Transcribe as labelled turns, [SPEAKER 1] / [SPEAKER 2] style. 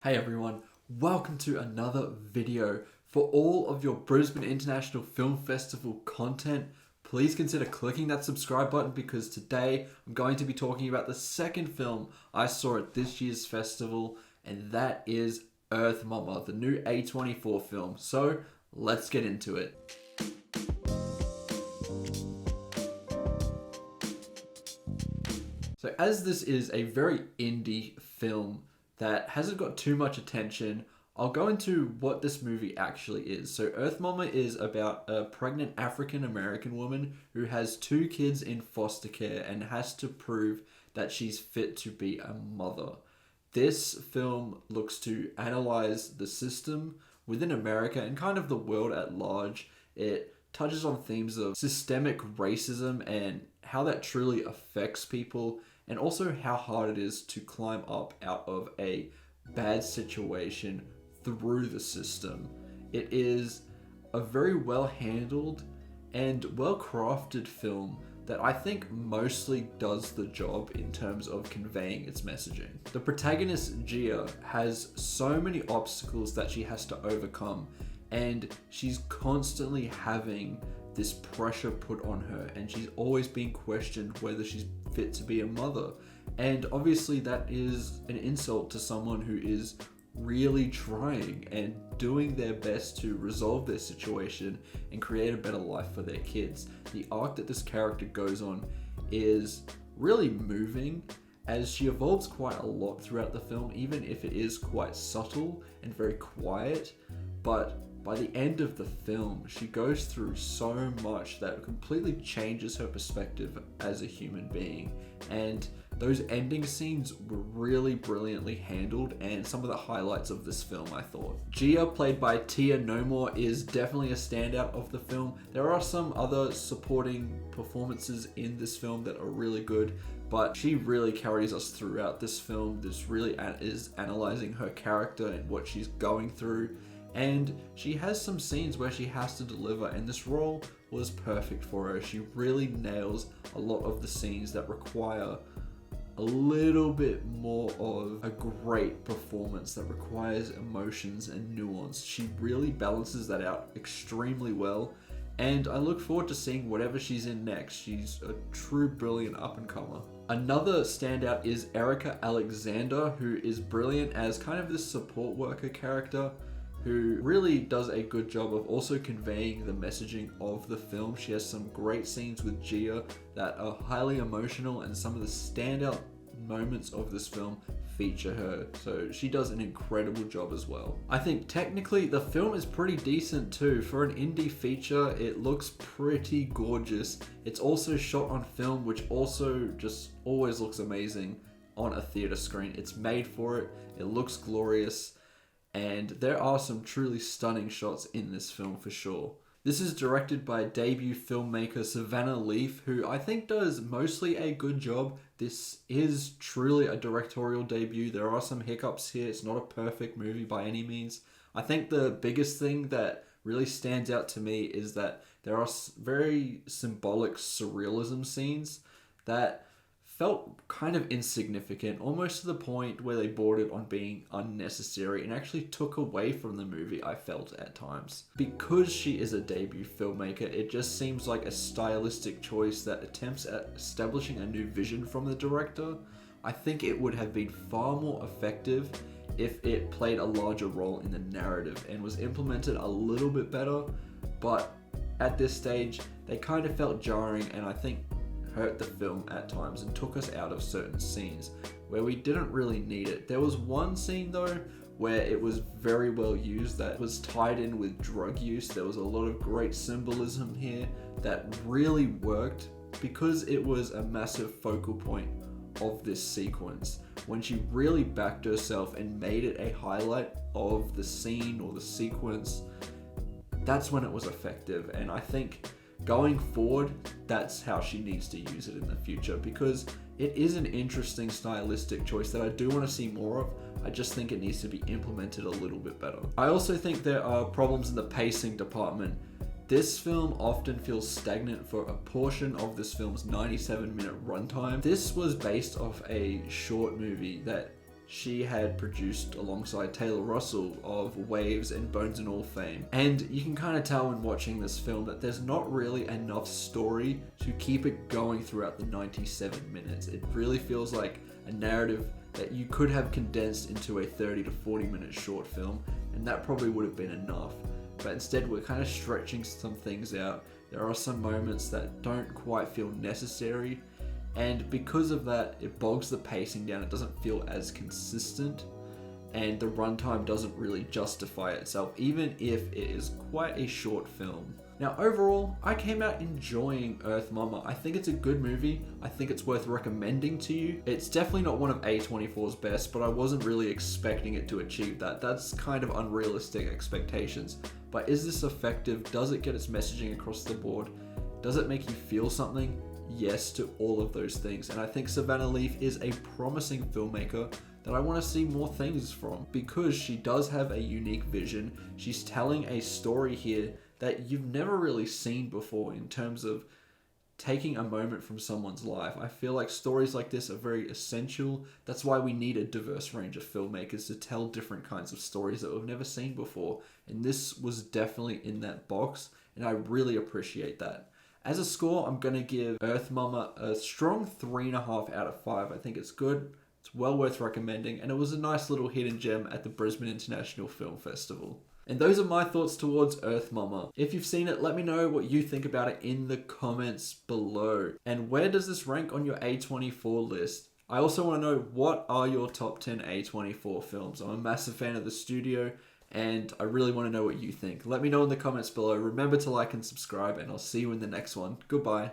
[SPEAKER 1] Hey everyone, welcome to another video. For all of your Brisbane International Film Festival content, please consider clicking that subscribe button because today I'm going to be talking about the second film I saw at this year's festival, and that is Earth Mama, the new A24 film. So let's get into it. So as this is a very indie film that hasn't got too much attention, I'll go into what this movie actually is. So Earth Mama is about a pregnant African American woman who has two kids in foster care and has to prove that she's fit to be a mother. This film looks to analyze the system within America and kind of the world at large. It touches on themes of systemic racism and how that truly affects people, and also how hard it is to climb up out of a bad situation through the system. It is a very well handled and well crafted film that I think mostly does the job in terms of conveying its messaging. The protagonist, Gia, has so many obstacles that she has to overcome, and she's constantly having this pressure put on her, and she's always being questioned whether she's fit to be a mother. And obviously that is an insult to someone who is really trying and doing their best to resolve their situation and create a better life for their kids. The arc that this character goes on is really moving, as she evolves quite a lot throughout the film, even if it is quite subtle and very quiet. But by the end of the film, she goes through so much that completely changes her perspective as a human being. And those ending scenes were really brilliantly handled and some of the highlights of this film, I thought. Gia, played by Tia Nomore, is definitely a standout of the film. There are some other supporting performances in this film that are really good, but she really carries us throughout this film. This really is analyzing her character and what she's going through. And she has some scenes where she has to deliver, and this role was perfect for her. She really nails a lot of the scenes that require a little bit more of a great performance, that requires emotions and nuance. She really balances that out extremely well, and I look forward to seeing whatever she's in next. She's a true brilliant up-and-comer. Another standout is Erica Alexander, who is brilliant as kind of this support worker character who really does a good job of also conveying the messaging of the film. She has some great scenes with Gia that are highly emotional, and some of the standout moments of this film feature her, so she does an incredible job as well. I think technically the film is pretty decent too. For an indie feature, it looks pretty gorgeous. It's also shot on film, which also just always looks amazing on a theater screen. It's made for it, it looks glorious, and there are some truly stunning shots in this film for sure. This is directed by debut filmmaker Savannah Leaf, who I think does mostly a good job. This is truly a directorial debut. There are some hiccups here. It's not a perfect movie by any means. I think the biggest thing that really stands out to me is that there are very symbolic surrealism scenes that felt kind of insignificant, almost to the point where they bordered on being unnecessary and actually took away from the movie, I felt at times. Because she is a debut filmmaker, it just seems like a stylistic choice that attempts at establishing a new vision from the director. I think it would have been far more effective if it played a larger role in the narrative and was implemented a little bit better, but at this stage, they kind of felt jarring, and I think hurt the film at times and took us out of certain scenes where we didn't really need it. There was one scene though where it was very well used, that was tied in with drug use. There was a lot of great symbolism here that really worked because it was a massive focal point of this sequence. When she really backed herself and made it a highlight of the scene or the sequence, that's when it was effective. And I think going forward, that's how she needs to use it in the future, because it is an interesting stylistic choice that I do want to see more of. I just think it needs to be implemented a little bit better. I also think there are problems in the pacing department. This film often feels stagnant for a portion of this film's 97-minute runtime. This was based off a short movie that she had produced alongside Taylor Russell of Waves and Bones and All fame. And you can kind of tell when watching this film that there's not really enough story to keep it going throughout the 97 minutes. It really feels like a narrative that you could have condensed into a 30 to 40 minute short film, and that probably would have been enough. But instead we're kind of stretching some things out. There are some moments that don't quite feel necessary, and because of that, it bogs the pacing down. It doesn't feel as consistent, and the runtime doesn't really justify itself, even if it is quite a short film. Now, overall, I came out enjoying Earth Mama. I think it's a good movie. I think it's worth recommending to you. It's definitely not one of A24's best, but I wasn't really expecting it to achieve that. That's kind of unrealistic expectations. But is this effective? Does it get its messaging across the board? Does it make you feel something? Yes to all of those things. And I think Savannah Leaf is a promising filmmaker that I want to see more things from, because she does have a unique vision. She's telling a story here that you've never really seen before in terms of taking a moment from someone's life. I feel like stories like this are very essential. That's why we need a diverse range of filmmakers to tell different kinds of stories that we've never seen before. And this was definitely in that box, and I really appreciate that. As a score, I'm going to give Earth Mama a strong 3.5 out of 5. I think it's good. It's well worth recommending, and it was a nice little hidden gem at the Brisbane International Film Festival. And those are my thoughts towards Earth Mama. If you've seen it, let me know what you think about it in the comments below. And where does this rank on your A24 list? I also want to know, what are your top 10 A24 films? I'm a massive fan of the studio, and I really want to know what you think. Let me know in the comments below. Remember to like and subscribe, and I'll see you in the next one. Goodbye.